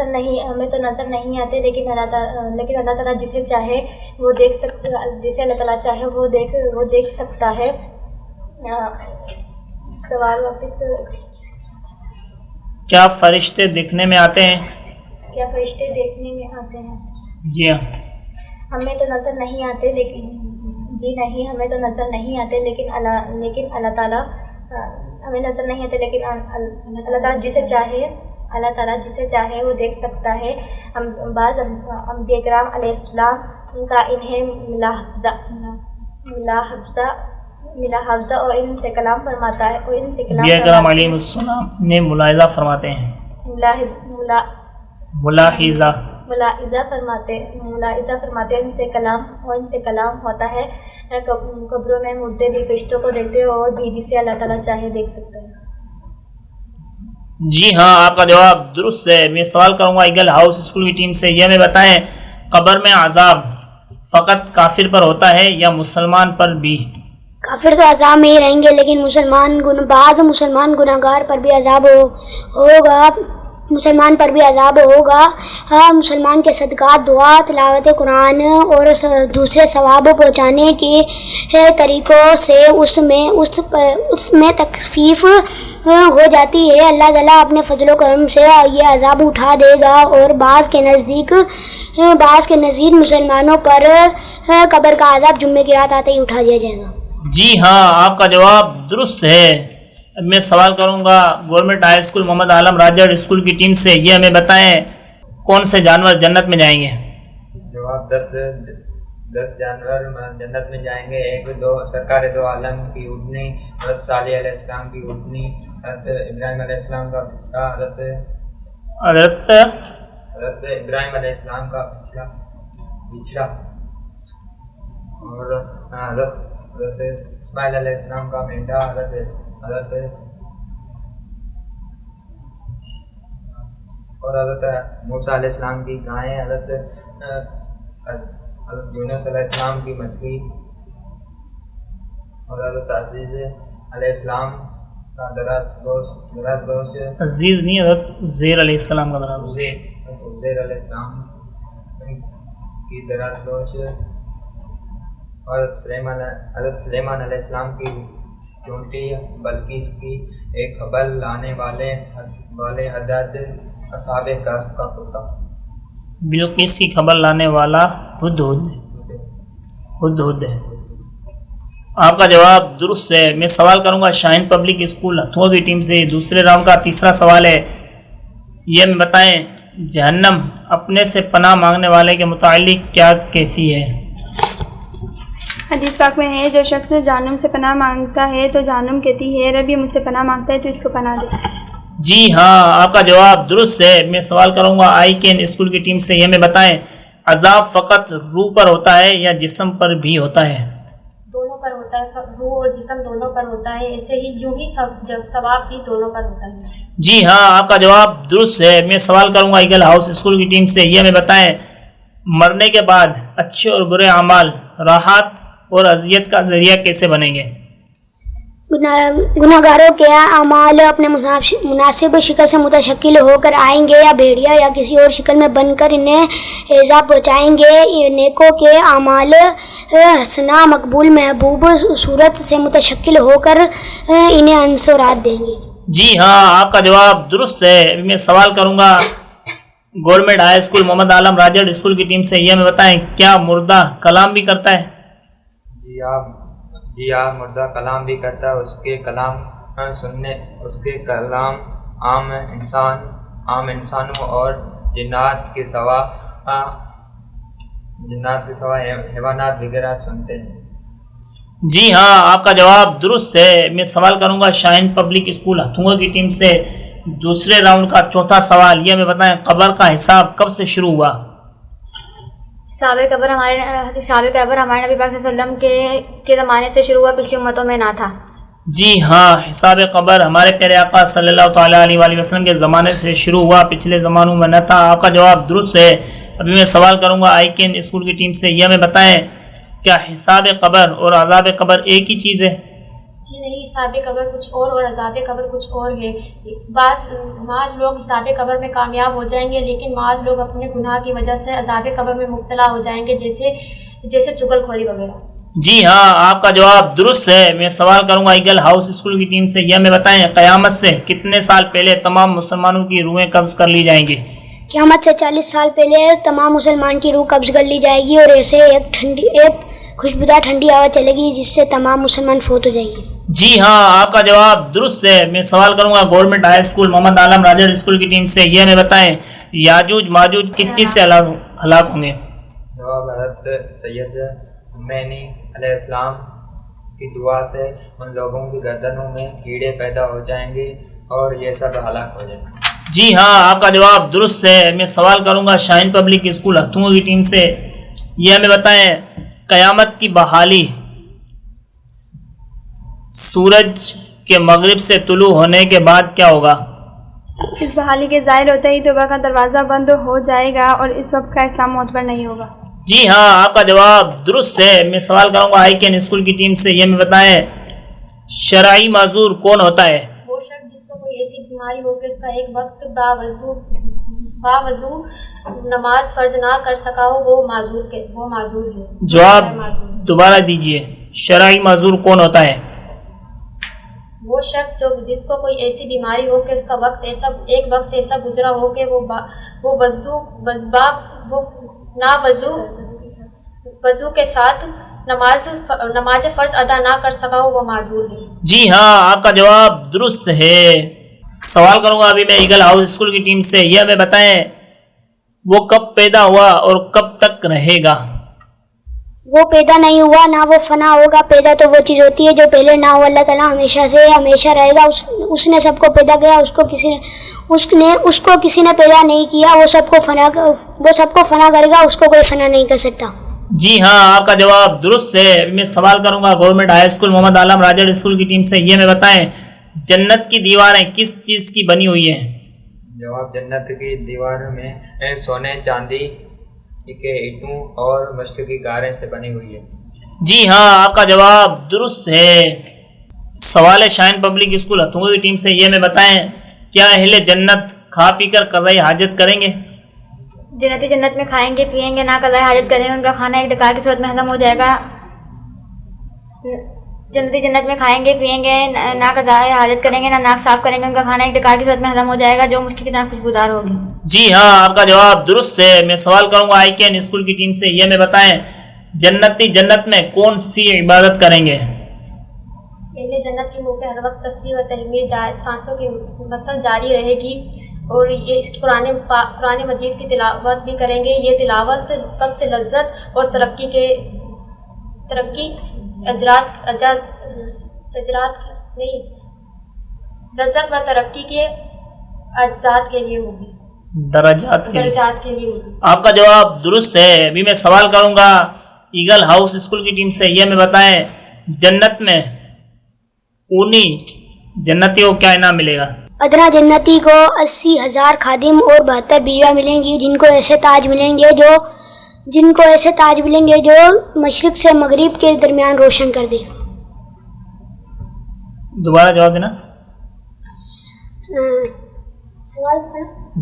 ہمیں تو نظر نہیں آتے، لیکن اللہ تعالیٰ جسے چاہے وہ دیکھ سکتا، جسے اللہ تعالیٰ چاہے وہ دیکھ سکتا ہے۔ سوال واپس تو کیا فرشتے دیکھنے میں آتے ہیں؟ کیا فرشتے دیکھنے میں آتے ہیں؟ جی ہاں۔ ہمیں تو نظر نہیں آتے، لیکن جی نہیں، ہمیں تو نظر نہیں آتے، لیکن اللہ تعالیٰ ہمیں نظر نہیں آتے، لیکن اللہ تعالیٰ جسے چاہے وہ دیکھ سکتا ہے۔ بعض انبیاء کرام علیہ السلام کا انہیں ملا حفظہ اور ان سے کلام فرماتا ہے، اور ان سے کلام انبیاء کرام علیہ السلام نے ملاحظہ فرماتے ہیں، ملاحظہ فرماتے ہیں، ان سے کلام ہوتا ہے۔ قبروں میں مردے بھی فرشتوں کو دیکھتے ہیں، اور بھی جسے اللہ تعالیٰ چاہے دیکھ سکتا ہے۔ جی ہاں، آپ کا جواب درست ہے۔ میں سوال کروں گا ایگل ہاؤس اسکول کی ٹیم سے، یہ ہمیں بتائیں قبر میں عذاب فقط کافر پر ہوتا ہے یا مسلمان پر بھی؟ کافر تو عذاب میں ہی رہیں گے، لیکن بعض مسلمان گناہگار پر بھی عذاب ہوگا، مسلمان پر بھی عذاب ہوگا۔ مسلمان کے صدقات، دعا، تلاوت قرآن اور دوسرے ثواب پہنچانے کے طریقوں سے اس میں تخفیف ہو جاتی ہے۔ اللہ تعالیٰ اپنے فضل و کرم سے یہ عذاب اٹھا دے گا، اور بعض کے نزدیک مسلمانوں پر قبر کا عذاب جمعے کی رات آتے ہی اٹھا دیا جائے گا۔ جی ہاں، آپ کا جواب درست ہے۔ میں سوال کروں گا گورنمنٹ ہائی اسکول محمد عالم راجر اسکول کی ٹیم سے، یہ ہمیں بتائیں کون سے جانور جنت میں جائیں گے؟ جواب 10 جانور جنت میں جائیں گے۔ سرکار دو عالم کی اونٹنی، حضرت صالح علیہ السلام کی اونٹنی، حضرت ابراہیم علیہ السلام کا بچڑا، حضرت ابراہیم علیہ السلام کا بچڑا، اور حضرت اسماعیل علیہ السلام کا مینڈا، حضرت موسیٰ علیہ السلام کی گائیں، حضرت یونس علیہ السلام کی مچھلی، اور حضرت عزیز علیہ السلام کا دراز گوشت، عزیز نہیں، حضرت عزیر علیہ السلام کا دراز گوشت، عزیر علیہ السلام کی دراز گوشت، اور حضرت سلیمان علیہ السلام کی چونٹی، بلقیس کی ایک حبل لانے والے عدد، اصحاب کہف کا کتا، بلقیس کی خبر لانے والا ہد ہے۔ آپ کا جواب درست ہے۔ میں سوال کروں گا شاہین پبلک اسکول ہتھوا کی ٹیم سے، دوسرے راؤنڈ کا تیسرا سوال ہے، یہ ہمیں بتائیں جہنم اپنے سے پناہ مانگنے والے کے متعلق کیا کہتی ہے؟ حدیث پاک میں ہے، جو شخص جہنم سے پناہ مانگتا ہے تو جہنم کہتی ہے رب یہ مجھ سے پناہ مانگتا ہے تو اس کو پناہ دے۔ جی ہاں، آپ کا جواب درست ہے۔ میں سوال کروں گا آئی کین اسکول کی ٹیم سے، یہ ہمیں بتائیں عذاب فقط روح پر ہوتا ہے یا جسم پر بھی ہوتا ہے؟ دونوں پر ہوتا ہے، روح اور جسم دونوں پر ہوتا ہے، ایسے ہی یوں ہی ثواب بھی دونوں پر ہوتا ہے۔ جی ہاں، آپ کا جواب درست ہے۔ میں سوال کروں گا ایگل ہاؤس اسکول کی ٹیم سے، یہ ہمیں بتائیں مرنے کے بعد اچھے اور برے اعمال راحت اور اذیت کا ذریعہ کیسے بنیں گے؟ گناہگاروں کے اعمال اپنے مناسب شکل سے متشکل ہو کر آئیں گے، یا بھیڑیا یا کسی اور شکل میں بن کر انہیں ایذا پہنچائیں گے۔ نیکوں کے اعمال حسنہ مقبول محبوب صورت سے متشکل ہو کر انہیں انصورات دیں گے۔ جی ہاں، آپ کا جواب درست ہے۔ میں سوال کروں گا گورنمنٹ ہائی اسکول محمد عالم راجر اسکول کی ٹیم سے، یہ ہمیں بتائیں کیا مردہ کلام بھی کرتا ہے؟ جی ہاں، مردہ کلام بھی کرتا ہے۔ اس کے کلام عام انسانوں اور جنات کے سوا حیوانات وغیرہ سنتے ہیں۔ جی ہاں، آپ کا جواب درست ہے۔ میں سوال کروں گا شاہین پبلک اسکول ہتھوا کی ٹیم سے، دوسرے راؤنڈ کا چوتھا سوال، یہ ہمیں بتائیں قبر کا حساب کب سے شروع ہوا؟ حساب قبر ہمارے نبی پاک صلی اللہ علیہ وسلم کے زمانے سے شروع ہوا، پچھلی امتوں میں نہ تھا۔ جی ہاں، حساب قبر ہمارے پیارے آقا صلی اللہ تعالیٰ علیہ وآلہ وسلم کے زمانے سے شروع ہوا، پچھلے زمانوں میں نہ تھا۔ آپ کا جواب درست ہے۔ ابھی میں سوال کروں گا آئی کین اسکول کی ٹیم سے، یہ ہمیں بتائیں کیا حساب قبر اور عذاب قبر ایک ہی چیز ہے؟ جی نہیں، حساب قبر کچھ اور عذاب قبر کچھ اور ہے. بعض لوگ حساب قبر میں کامیاب ہو جائیں گے، لیکن بعض لوگ اپنے گناہ کی وجہ سے عذاب قبر میں مبتلا ہو جائیں گے، جیسے چغل خوری وغیرہ. جی ہاں، آپ کا جواب درست ہے. میں سوال کروں گا ایگل ہاؤس اسکول کی ٹیم سے. یہ ہمیں بتائیں قیامت سے کتنے سال پہلے تمام مسلمانوں کی روحیں قبض کر لی جائیں گی؟ قیامت سے 40 سال پہلے تمام مسلمان کی روح قبض کر لی جائے گی، اور ایسے ایک خوشبودار ٹھنڈی ہوا چلے گی جس سے تمام مسلمان فوت ہو جائیں گے. جی ہاں، آپ کا جواب درست ہے. میں سوال کروں گا گورنمنٹ ہائی اسکول محمد عالم راجر اسکول کی ٹیم سے. یہ ہمیں بتائیں یاجوج ماجوج کس چیز سے ہلاک ہوں گے؟ جواب حضرت سید حمینی علیہ السلام کی دعا سے ان لوگوں کی گردنوں میں کیڑے پیدا ہو جائیں گے اور یہ سب ہلاک ہو جائیں گے. جی ہاں، آپ کا جواب درست ہے. میں سوال کروں گا شاہین پبلک اسکول ہتھوں کی ٹیم سے. یہ ہمیں بتائیں قیامت کی بحالی سورج کے مغرب سے طلوع ہونے کے بعد کیا ہوگا؟ اس بحالی کے ظاہر ہوتے ہی توبہ کا دروازہ بند ہو جائے گا اور اس وقت کا اسلام معتبر نہیں ہوگا. جی ہاں، آپ کا جواب درست ہے. میں سوال کروں گا آئی کین اسکول کی ٹیم سے. یہ ہمیں بتائیں شرعی معذور کون ہوتا ہے؟ وہ شخص جس کو کوئی ایسی بیماری ہو کہ اس کا ایک وقت باوضو نماز فرض نہ کر سکا ہو، وہ معذور ہے. جواب دوبارہ دیجئے. شرعی معذور کون ہوتا ہے؟ وہ شخص جس کو کوئی ایسی بیماری ہو کہ اس کا ایک وقت ایسا گزرا ہو کہ وہ وضو کے ساتھ نماز فرض ادا نہ کر سکا ہو، وہ معذور ہے. جی ہاں، آپ کا جواب درست ہے. سوال کروں گا ابھی میں ایگل ہاؤس اسکول کی ٹیم سے. یہ ہمیں بتائیں وہ کب پیدا ہوا اور کب تک رہے گا؟ وہ پیدا نہیں ہوا، نہ وہ فنا ہوگا. پیدا تو وہ چیز ہوتی ہے جو پہلے نہ ہو. اللہ تعالیٰ ہمیشہ سے ہمیشہ رہے گا. اس نے سب کو پیدا کیا، اس کو کسی نے پیدا نہیں کیا. وہ سب کو فنا کرے گا، اس کو کوئی فنا نہیں کر سکتا. جی ہاں، آپ کا جواب درست ہے. میں سوال کروں گا گورنمنٹ ہائی اسکول محمد عالم راجر اسکول کی ٹیم سے. یہ میں بتائیں جنت کی دیواریں کس چیز کی بنی ہوئی ہیں؟ جواب جنت کی دیوار میں سونے چاندی کے اینٹوں اور مشق کی غاریں سے بنی ہوئی ہے. جی ہاں، آپ کا جواب درست ہے. سوال ہے شاہین پبلک اسکول ہتھوں کی ٹیم سے. یہ میں بتائیں کیا اہل جنت کھا پی کر قضاء حاجت کریں گے؟ جنتی جنت میں کھائیں گے پیئیں گے، نہ قضاء حاجت کریں گے. ان کا کھانا ایک ڈکار کی صورت میں ختم ہو جائے گا. جنتی جنت میں کھائیں گے پیئیں گے، نہ قضاء حاجت کریں گے، نہ ناک صاف کریں گے. ان کا کھانا ایک ڈکار کی صورت میں ختم ہو جائے گا جو مشکل کی طرح خوشبودار ہوگی. جی ہاں، آپ کا جواب درست ہے. میں سوال کروں گا آئی کین اسکول کی ٹیم سے. یہ میں بتائیں جنتی جنت میں کون سی عبادت کریں گے؟ اہل جنت کے منہ پہ ہر وقت تسبیح و تحمید سانسوں کی مسل جاری رہے گی، اور یہ اس قرآن مجید کی تلاوت بھی کریں گے. یہ تلاوت وقت لذت اور ترقی لذت و ترقی کے اجزات کے لیے ہوگی، درجات کے لیے ہوگی. آپ کا جواب درست ہے. ابھی میں سوال کروں گا ایگل ہاؤس اسکول کی ٹیم سے. یہ میں بتائیں جنت میں اونی جنتی کو کیا انعام ملے گا؟ ادنا جنتی کو 80,000 خادم اور 72 بیویاں ملیں گی جن کو ایسے تاج ملیں گے جو مشرق سے مغرب کے درمیان روشن کر دے. دوبارہ جواب دینا.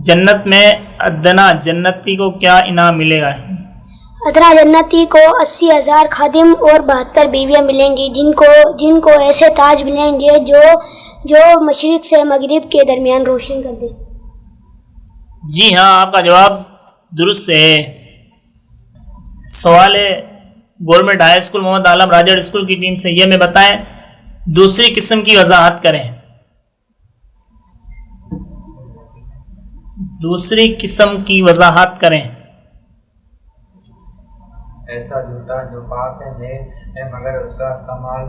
جنت میں ادنا جنتی کو کیا انعام ملے گا؟ ادنا جنتی کو 80,000 خادم اور 72 بیویاں ملیں گی جن کو ایسے تاج ملیں گے جو مشرق سے مغرب کے درمیان روشن کر دے. جی ہاں، آپ کا جواب درست ہے. سوال ہے گورنمنٹ ہائی اسکول محمد عالم راجر اسکول کی ٹیم سے. یہ میں بتائیں دوسری قسم کی وضاحت کریں. دوسری قسم کی وضاحت کریں. ایسا جھوٹا جو پاک ہے مگر اس کا استعمال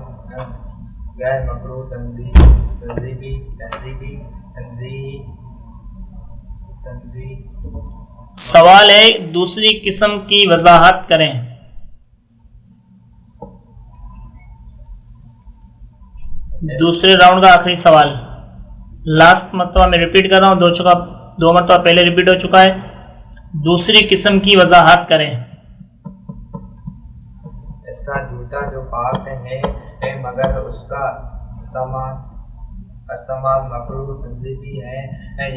غیر مکروہ تنزیہی سوال ہے دوسری قسم کی وضاحت کریں. دوسرے راؤنڈ کا آخری سوال لاسٹ مرتبہ میں ریپیٹ کر رہا ہوں. 2 مرتبہ پہلے ریپیٹ ہو چکا ہے. دوسری قسم کی وضاحت کریں. ایسا جھوٹا جو پاک ہے مگر اس کا استعمال مکروہ تنظیمی ہے.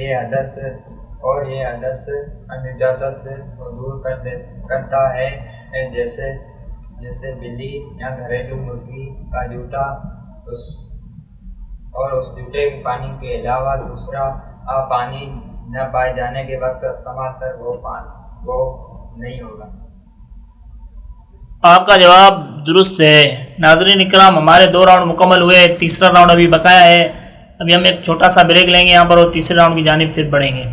یہ حدث نجاست کو دور کرتا ہے، جیسے بلی یا گھریلو مرغی کا جوتا اور اس جوتے کے پانی کے علاوہ دوسرا پانی نہ پائے جانے کے وقت استعمال کر وہ نہیں ہوگا. آپ کا جواب درست ہے. ناظرین اکرام، ہمارے 2 راؤنڈ مکمل ہوئے، تیسرا راؤنڈ ابھی بقایا ہے. ابھی ہم ایک چھوٹا سا بریک لیں گے یہاں پر اور تیسرے راؤنڈ کی جانب پھر بڑھیں گے.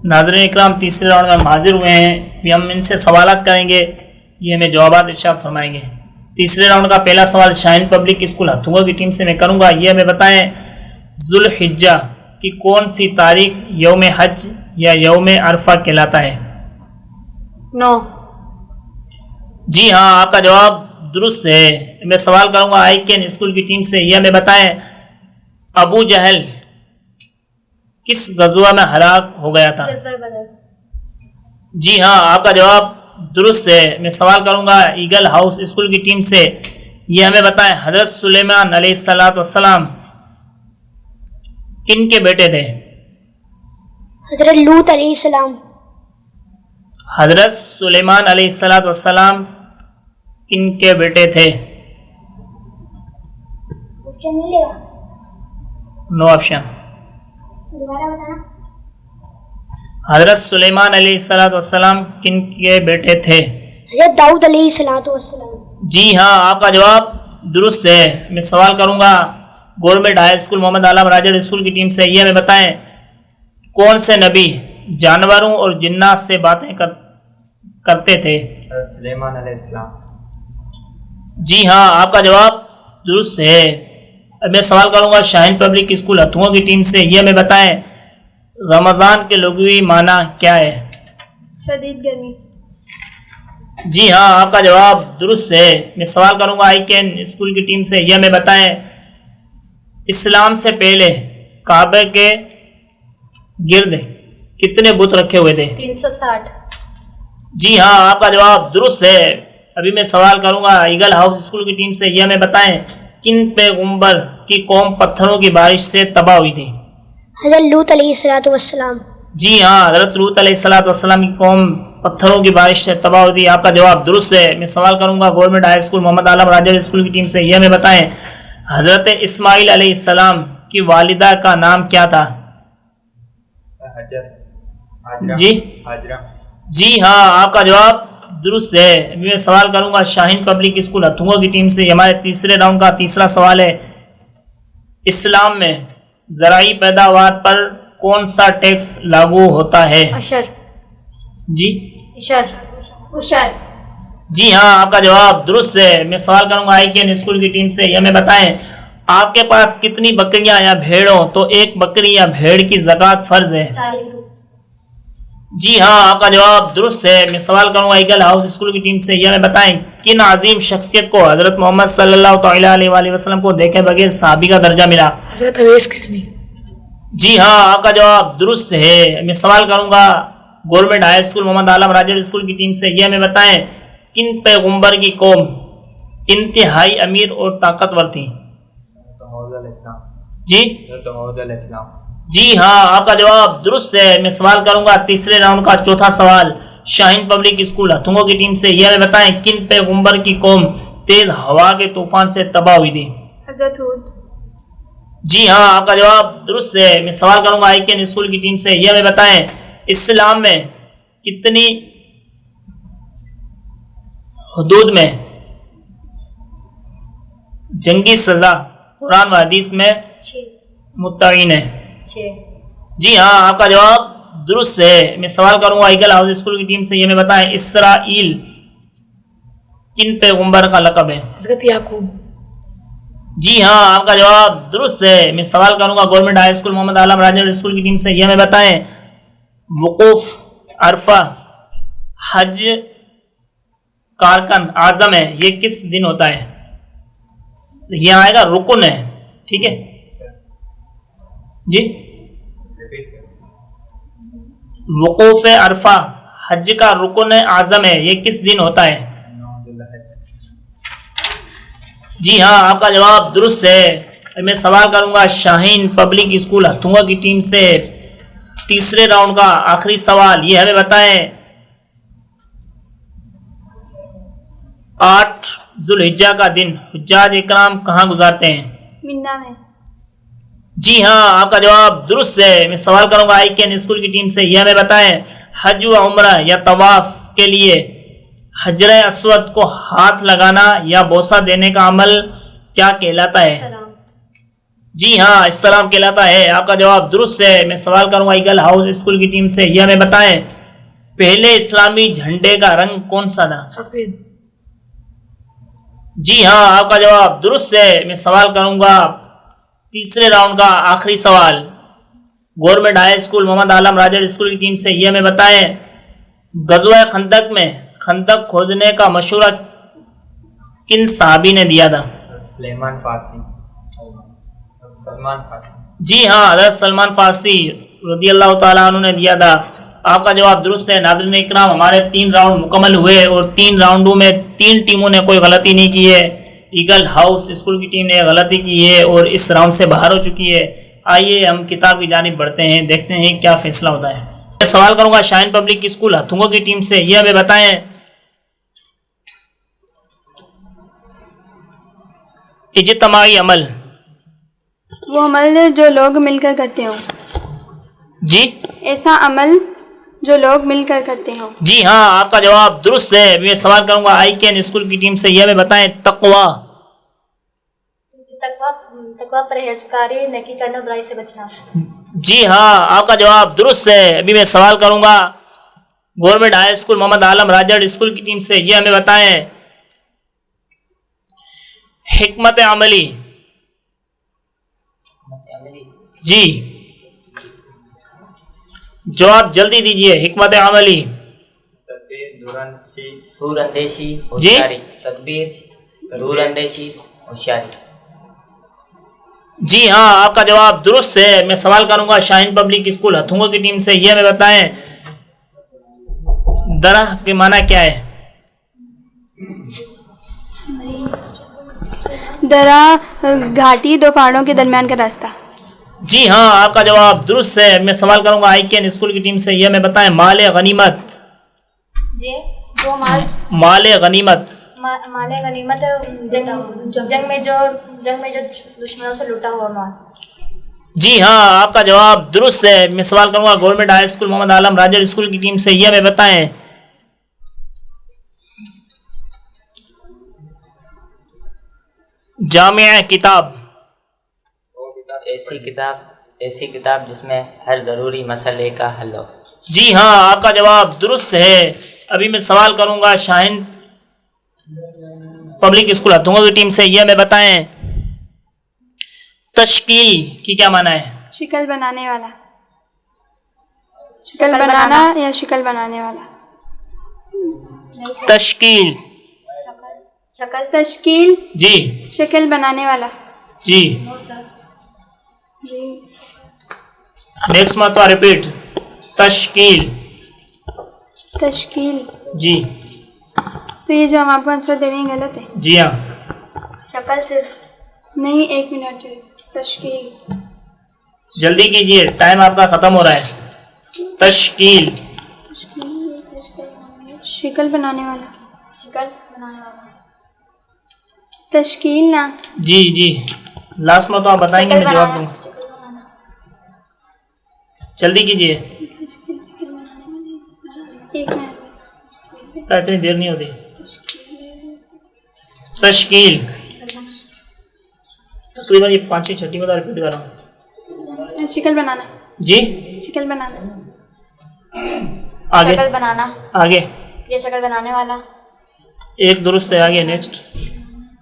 ناظرین اکرام، تیسرے راؤنڈ میں ہم حاضر ہوئے ہیں. ابھی ہم ان سے سوالات کریں گے، یہ ہمیں جوابات ارشاد فرمائیں گے. تیسرے راؤنڈ کا پہلا سوال شاہین پبلک اسکول ہتھونگا کی ٹیم سے میں کروں گا. یہ ہمیں بتائیں ذوالحجہ کی کون سی تاریخ یوم حج یا یوم عرفہ کہلاتا ہے؟ 9. جی ہاں، آپ کا جواب درست ہے. میں سوال کروں گا آئی کین اسکول کی ٹیم سے. یہ ہمیں بتائیں ابو جہل کس غزوہ میں ہلاک ہو گیا تھا؟ جی ہاں، آپ کا جواب درست ہے. میں سوال کروں گا ایگل ہاؤس اسکول کی ٹیم سے. یہ ہمیں بتائیں حضرت سلیمان علیہ السلام کن کے بیٹے تھے؟ حضرت لوط علیہ السلام. حضرت سلیمان علیہ السلام کن کے بیٹے تھے؟ آپشن ملے گا؟ No option. دوبارہ بتانا. حضرت سلیمان علیہ السلام کن کے بیٹے تھے؟ حضرت داؤد علیہ السلام. جی ہاں، آپ کا جواب درست ہے. میں سوال کروں گا گورنمنٹ ہائی اسکول محمد عالم راجر اسکول کی ٹیم سے. یہ ہمیں بتائیں کون سے نبی جانوروں اور جنات سے باتیں کرتے تھے؟ حضرت سلیمان علیہ السلام. جی ہاں، آپ کا جواب درست ہے. اب میں سوال کروں گا شاہین پبلک اسکول ہتھونگا کی ٹیم سے. یہ ہمیں بتائیں رمضان کے لغوی معنی کیا ہے؟ شدید گرمی. جی ہاں، آپ کا جواب درست ہے. میں سوال کروں گا آئی کین اسکول کی ٹیم سے. یہ ہمیں بتائیں اسلام سے پہلے کعبے کے گرد کتنے بت رکھے ہوئے تھے؟ 360. جی ہاں، آپ کا جواب درست ہے. ابھی میں سوال کروں گا ایگل ہاؤس اسکول کی ٹیم سے. یہ ہمیں بتائیں کن پیغمبر کی قوم پتھروں کی بارش سے تباہ ہوئی تھی؟ حضرت لوط علیہ السلام. جی ہاں، حضرت لوط علیہ السلام کی قوم پتھروں کی بارش سے تباہ ہوئی تھی. آپ کا جواب درست ہے. میں سوال کروں گا گورنمنٹ ہائی اسکول محمد عالم راجر اسکول کی ٹیم سے. یہ ہمیں بتائیں حضرت اسماعیل علیہ السلام کی والدہ کا نام کیا تھا؟ جی ہاں، آپ کا جواب درست ہے. میں سوال کروں گا شاہین پبلک اسکول ہتھونگا کی ٹیم سے. ہمارے تیسرے راؤنڈ کا تیسرا سوال ہے اسلام میں زرعی پیداوار پر کون سا ٹیکس لاگو ہوتا ہے؟ جی جی ہاں، آپ کا جواب درست ہے. میں سوال کروں گا آئی کین اسکول کی ٹیم سے. یہ ہمیں بتائیں آپ کے پاس کتنی بکریاں یا بھیڑوں تو ایک بکری یا بھیڑ کی زکوٰۃ فرض ہے؟ 40. جی ہاں، آپ کا جواب درست ہے. میں سوال کروں گا ایگل ہاؤس اسکول کی ٹیم سے. یہ ہمیں بتائیں کن عظیم شخصیت کو حضرت محمد صلی اللہ تعالیٰ علیہ وسلم کو دیکھے بغیر صحابی کا درجہ ملا؟ حضرت اویس کرنی. جی ہاں، آپ کا جواب درست ہے. میں سوال کروں گا گورنمنٹ ہائی اسکول محمد عالم راجر اسکول کی ٹیم سے. یہ ہمیں بتائیں کن پیغمبر کی قوم انتہائی امیر اور طاقتور تھی؟ جی ہاں، آپ کا جواب درست ہے. میں سوال کروں گا تیسرے راؤنڈ کا چوتھا سوال شاہین پبلک اسکول ہتھونگا کی ٹیم سے. یہ ہمیں بتائیں کن پیغمبر کی قوم تیز ہوا کے طوفان سے تباہ ہوئی تھی؟ حضرت ہود. جی ہاں، آپ کا جواب درست ہے. میں سوال کروں گا آئی کین اسکول کی ٹیم سے. یہ ہمیں بتائیں اسلام میں کتنی حدود میں جنگی سزا قرآن و حدیث میں 6. متعین ہے؟ 6. جی ہاں، آپ کا جواب درست ہے. میں سوال کروں گا ایگل ہاؤس اسکول کی ٹیم سے. یہ ہمیں بتائیں اسرائیل کن پیغمبر کا لقب ہے؟ حضرت یعقوب. جی ہاں، آپ کا جواب درست ہے. میں سوال کروں گا گورنمنٹ ہائی اسکول محمد عالم راجر اسکول کی ٹیم سے. یہ ہمیں بتائیں وقوف عرفہ حج کارکن اعظم ہے یہ کس دن ہوتا ہے؟ یہ آئے گا رکن ہے. ٹھیک ہے جی. وقوف عرفہ حج کا رکن اعظم ہے، یہ کس دن ہوتا ہے؟ جی ہاں آپ کا جواب درست ہے. میں سوال کروں گا شاہین پبلک اسکول ہتھونگا کی ٹیم سے. تیسرے راؤنڈ کا آخری سوال، یہ ہمیں بتائیں 8 ذوالحجہ کا دن حجاج اکرام کہاں گزارتے ہیں؟ منا میں. جی ہاں آپ کا جواب درست ہے. میں سوال کروں گا آئی کین اسکول کی ٹیم سے، یہ ہمیں بتائیں حج و عمرہ یا طواف کے لیے حجر اسود کو ہاتھ لگانا یا بوسہ دینے کا عمل کیا کہلاتا ہے؟ جی ہاں استلام کہلاتا ہے. آپ کا جواب درست ہے. میں سوال کروں گا ایگل ہاؤس اسکول کی ٹیم سے، یہ ہمیں بتائیں پہلے اسلامی جھنڈے کا رنگ کون سا تھا؟ سفید. جی ہاں آپ کا جواب درست ہے. میں سوال کروں گا تیسرے راؤنڈ کا آخری سوال گورنمنٹ ہائی اسکول محمد عالم راجر اسکول کی ٹیم سے، یہ ہمیں بتائیں غزوہ خندق میں خندق کھودنے کا مشورہ کن صحابی نے دیا تھا؟ سلمان فارسی. جی ہاں حضرت سلمان فارسی رضی اللہ تعالیٰ عنہ نے دیا تھا. آپ کا جواب درست ہے. ناظرین اکرام ہمارے 3 راؤنڈ مکمل ہوئے اور 3 راؤنڈوں میں 3 ٹیموں نے کوئی غلطی نہیں کی ہے. ایگل ہاؤس اسکول کی ٹیم نے غلطی کی ہے اور اس راؤنڈ سے باہر ہو چکی ہے. آئیے ہم کتاب کی جانب بڑھتے ہیں، دیکھتے ہیں کیا فیصلہ ہوتا ہے. میں سوال کروں گا شاہین پبلک اسکول ہتھونگا کی ٹیم سے، یہ ہمیں بتائیں اجتماعی عمل وہ عمل جو لوگ مل کر کرتے ہوں. جی ایسا عمل جو لوگ مل کر کرتے ہوں. جی ہاں آپ کا جواب درست ہے. میں سوال کروں گا آئی کین اسکول کی ٹیم سے، یہ ہمیں بتائیں تقویٰ. تقویٰ پرہیزکاری، نیکی کرنا، برائی سے بچنا. جی ہاں آپ کا جواب درست ہے. ابھی میں سوال کروں گا گورنمنٹ ہائی اسکول محمد عالم راجر اسکول کی ٹیم سے، یہ ہمیں بتائیں حکمت عملی. جی جواب جلدی دیجئے. حکمت عملی. دور اندیشی جی ہوشیاری. تدبیر، دور اندیشی، ہوشیاری. جی ہاں آپ کا جواب درست ہے. میں سوال کروں گا شاہین پبلک اسکول ہتھونگا کی ٹیم سے، یہ ہمیں بتائیں درہ کے معنی کیا ہے؟ درا گھاٹی، 2 پہاڑوں کے درمیان کا راستہ. جی ہاں آپ کا جواب درست ہے. میں سوال کروں گا آئی کین اسکول کی ٹیم سے، یہ ہمیں بتائیں مال غنیمت. جی وہ مال غنیمت. مال غنیمت جنگ میں جو دشمنوں سے لوٹا ہوا مال. جی ہاں آپ کا جواب درست ہے. میں سوال کروں گا گورنمنٹ ہائی اسکول محمد عالم راجر اسکول کی ٹیم سے، یہ ہمیں بتائیں جامع کتاب. ایسی کتاب جس میں ہر ضروری مسئلے کا حل ہو. جی ہاں آپ کا جواب درست ہے. ابھی میں سوال کروں گا شاہین پبلک اسکول ہتھونگا کی ٹیم سے، یہ ہمیں بتائیں تشکیل کی کیا معنی ہے؟ شکل بنانے والا. شکل بنانا یا شکل بنانے والا. تشکیل. تشکیل. جی شکل بنانے والا. جی نیکسٹ مرتبہ ریپیٹ. تشکیل. تشکیل. جی تو یہ جو ہم آپ کو آنسر دے رہے ہیں غلط ہے. جی ہاں شکل صرف نہیں، 1 منٹ. تشکیل. جلدی کیجئے، ٹائم آپ کا ختم ہو رہا ہے. تشکیل. شکل بنانے والا. شکل بنانے والا. تشکیل نا. جی جی لاسٹ میں تو آپ بتائیں گے، میں جواب دوں گا. جلدی کیجئے، 1 منٹ. اتنی دیر نہیں ہوتی. تشکیل تقریباً یہ 5-6 بار ریپیٹ کر رہا ہوں. شکل بنانا. جی شکل بنانا. آگے. شکل بنانا. آگے. یہ شکل بنانے والا. ایک درست ہے. آگے نیکسٹ.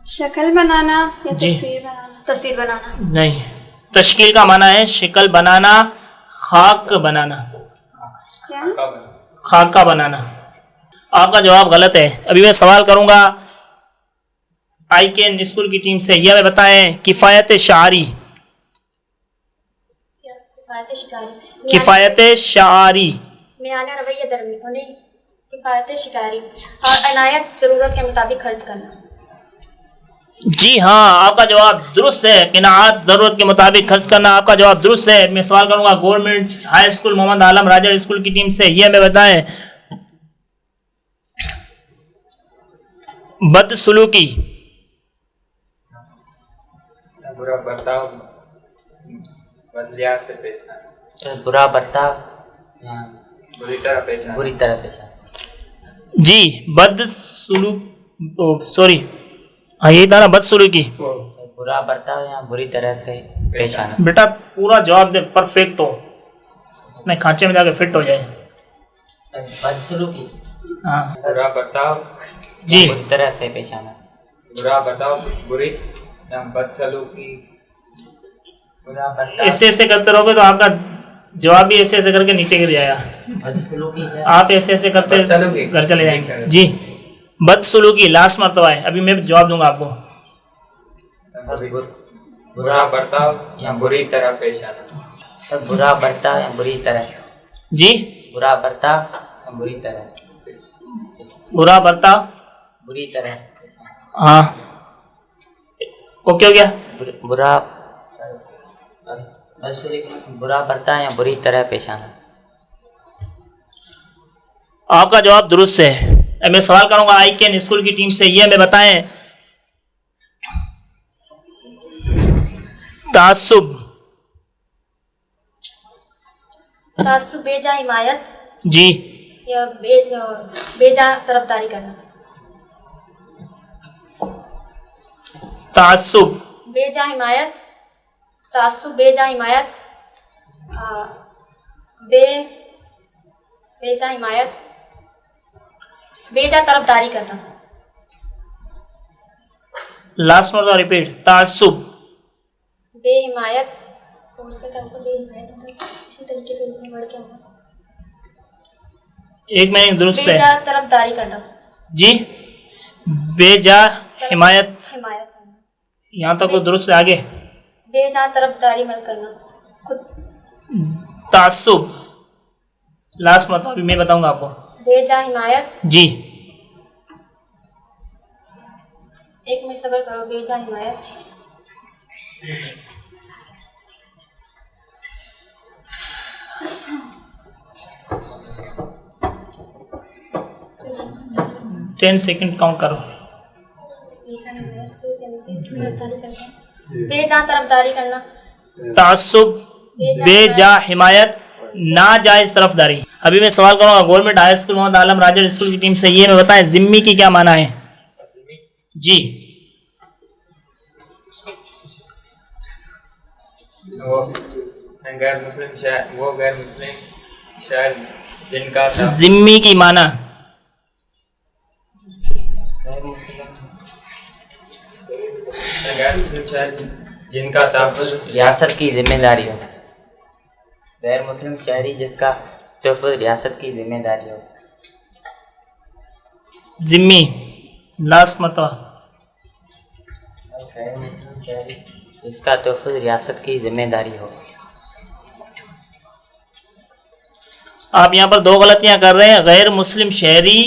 شکل بنانا یا جی. تصویر بنانا. تصویر بنانا. نہیں، تشکیل کا معنی ہے شکل بنانا، خاک بنانا. کیا؟ خاک کا بنانا. آپ کا جواب غلط ہے. ابھی میں سوال کروں گا آئی کین اسکول کی ٹیم سے یہ ہمیں بتائیں کفایت شعاری. کفایت شعاری میانہ رویہ درمیانی کفایت شکاری اور عنایت ضرورت کے مطابق خرچ کرنا. جی ہاں آپ کا جواب درست ہے. قناعت ضرورت کے مطابق خرچ کرنا آپ کا جواب درست ہے. میں سوال کروں گا گورنمنٹ ہائی اسکول محمد عالم راجر اسکول کی ٹیم سے یہ ہمیں بتائیں بدسلوکی. برا برتاؤ بدلیات سے پیش آنا. برا برتاؤ بری طرح پیش آنا. بری طرح پیش آنا. جی بدسلوک سوری ہاں یہی تھا نا بدسلوکی. برا برتاؤ یا بری طرح سے پیش آنا. بیٹا پورا جواب دے پرفیکٹ ہو میں کھانچے میں جا کے فٹ ہو جائے. بدسلوکی ہاں برا برتاؤ جی بری طرح سے پیش آنا. برا برتاؤ بری یا بدسلوکی. برا برتاؤ ایسے ایسے کرتے رہو گے تو آپ کا جواب بھی ایسے ایسے کر کے نیچے گر جائے گا. بدسلوکی ہے. آپ ایسے ایسے کرتے بدسلوکی. گھر چلے جائیں گے. جی بدسلوکی لاسٹ مرتبہ ہے. ابھی میں جواب دوں گا آپ کو. برا برتاؤ یا بری طرح پیش آنا. برا برتاؤ یا بری طرح. جی برا برتاؤ یا بری طرح. برا برتا بری طرح. ہاں اوکے ہو گیا. برا برا برتاؤ یا بری طرح پیش آنا. آپ کا جواب درست ہے. اب میں سوال کروں گا آئی کین اسکول کی ٹیم سے یہ ہمیں بتائیں تعصب. تعصب بے جا حمایت جی یا بے جا طرفداری کرنا. تعصب بے جا حمایت تعصب بے جا حمایت بے جا حمایت بے جا طرفداری کرنا. لاسٹ مرتبہ ریپیٹ. تعصب بے حمایت اور اس کا کیا ہوگا؟ بے حمایت اسی طریقے سے اردو میں بڑھ کے ہوگا ایک میں درست بے ہے. جا طرفداری کرنا. جی بے جا حمایت حمایت کرنا. یہاں تک وہ درست ہے. آگے بے جا طرفداری مت کرنا. خود تعصب لاسٹ مرتبہ ابھی میں بتاؤں گا آپ کو. بے جا حمایت جی ایک منٹ صبر کرو. بے جا حمایت ٹین سیکنڈ کاؤنٹ کرو. بے جا طرفداری کرنا. تعصب بے جا حمایت ناجائز طرفداری. ابھی میں سوال کروں گا گورنمنٹ ہائی اسکول محمد عالم راجر اسکول کی ٹیم سے یہ میں بتائیں ذمی کی کیا معنی ہے. جی وہ غیر مسلم شہر جن کا ذمی کی معنی غیر مسلم شہر جن کا تحفظ ریاست کی ذمہ داری ہو. غیر مسلم شہری جس کا تحفظ ریاست کی ذمہ داری ہو. ذمی لاسٹ مرتبہ. غیر مسلم شہری جس کا تحفظ ریاست کی ذمہ داری ہو. آپ یہاں پر دو غلطیاں کر رہے ہیں. غیر مسلم شہری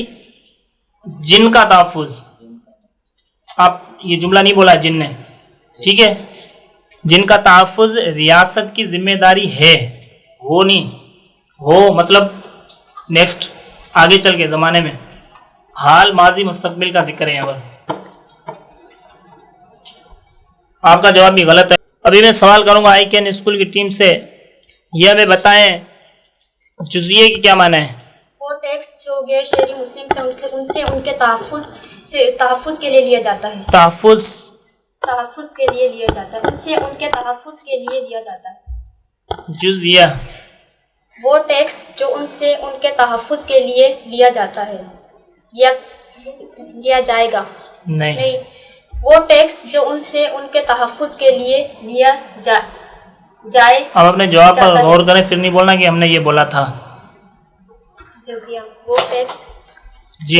جن کا تحفظ آپ یہ جملہ نہیں بولا جن نے. ٹھیک ہے جن کا تحفظ ریاست کی ذمہ داری ہے. ہو نہیں ہو مطلب نیکسٹ آگے چل کے زمانے میں حال ماضی مستقبل کا ذکر ہے یہاں پر. آپ کا جواب بھی غلط ہے. ابھی میں سوال کروں گا آئی کین اسکول کی ٹیم سے یہ ہمیں بتائیں جزیے کی کیا معنی ہے. وہ ٹیکس جو غیر شہری مسلم سے ان سے ان کے تحفظ کے لیے لیا جاتا ہے. تحفظ کے لیے لیا جاتا ہے. ان سے ان کے تحفظ کے لیے لیا جاتا ہے. جزیہ وہ ٹیکس جو ان سے ان کے تحفظ کے لیے لیا جاتا ہے یا لیا جائے گا. نہیں وہ ٹیکس جو ان سے ان کے تحفظ کے لیے لیا جائے. اب اپنے جواب پر غور کریں پھر نہیں بولنا کہ ہم نے یہ بولا تھا. جزیہ وہ ٹیکس جی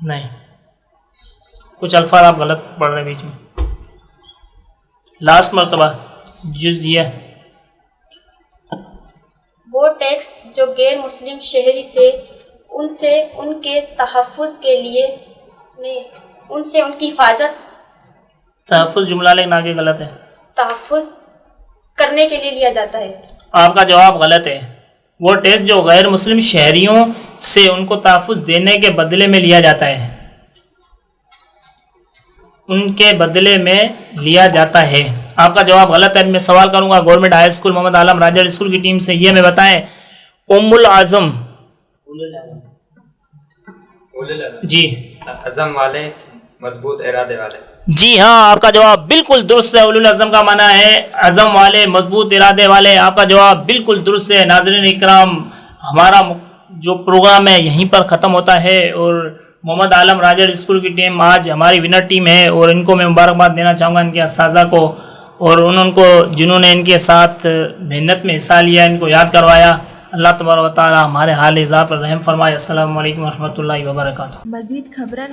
نہیں, کچھ الفاظ آپ غلط پڑھ رہے ہیں بیچ میں. لاسٹ مرتبہ جزیہ. وہ ٹیکس جو غیر مسلم شہری سے ان کے تحفظ کے لیے ان سے ان کی حفاظت. تحفظ جملہ لیکن آگے غلط ہے. تحفظ کرنے کے لیے لیا جاتا ہے. آپ کا جواب غلط ہے. وہ ٹیکس جو غیر مسلم شہریوں سے ان کو تحفظ دینے کے بدلے میں لیا جاتا ہے. ان کے بدلے میں لیا جاتا ہے. آپ کا جواب غلط ہے. میں سوال کروں گا گورنمنٹ ہائی اسکول محمد عالم راجر اسکول کی ٹیم سے, یہ میں بتائیں ام العزم جی عزم والے, مضبوط ارادے والے. جی ہاں, آپ کا جواب بالکل درست ہے. اولو العزم کا معنی ہے عزم والے, مضبوط ارادے والے. آپ کا جواب بالکل درست ہے. ناظرین اکرام, ہمارا جو پروگرام ہے یہیں پر ختم ہوتا ہے, اور محمد عالم راجر اسکول کی ٹیم آج ہماری ونر ٹیم ہے, اور ان کو میں مبارکباد دینا چاہوں گا, ان کے اساتذہ کو, اور ان کو جنہوں نے ان کے ساتھ محنت میں حصہ لیا, ان کو یاد کروایا. اللہ تبارک و تعالی ہمارے حال اظہار پر رحم فرمائے. السلام علیکم ورحمۃ اللہ وبرکاتہ. مزید خبرن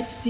HD.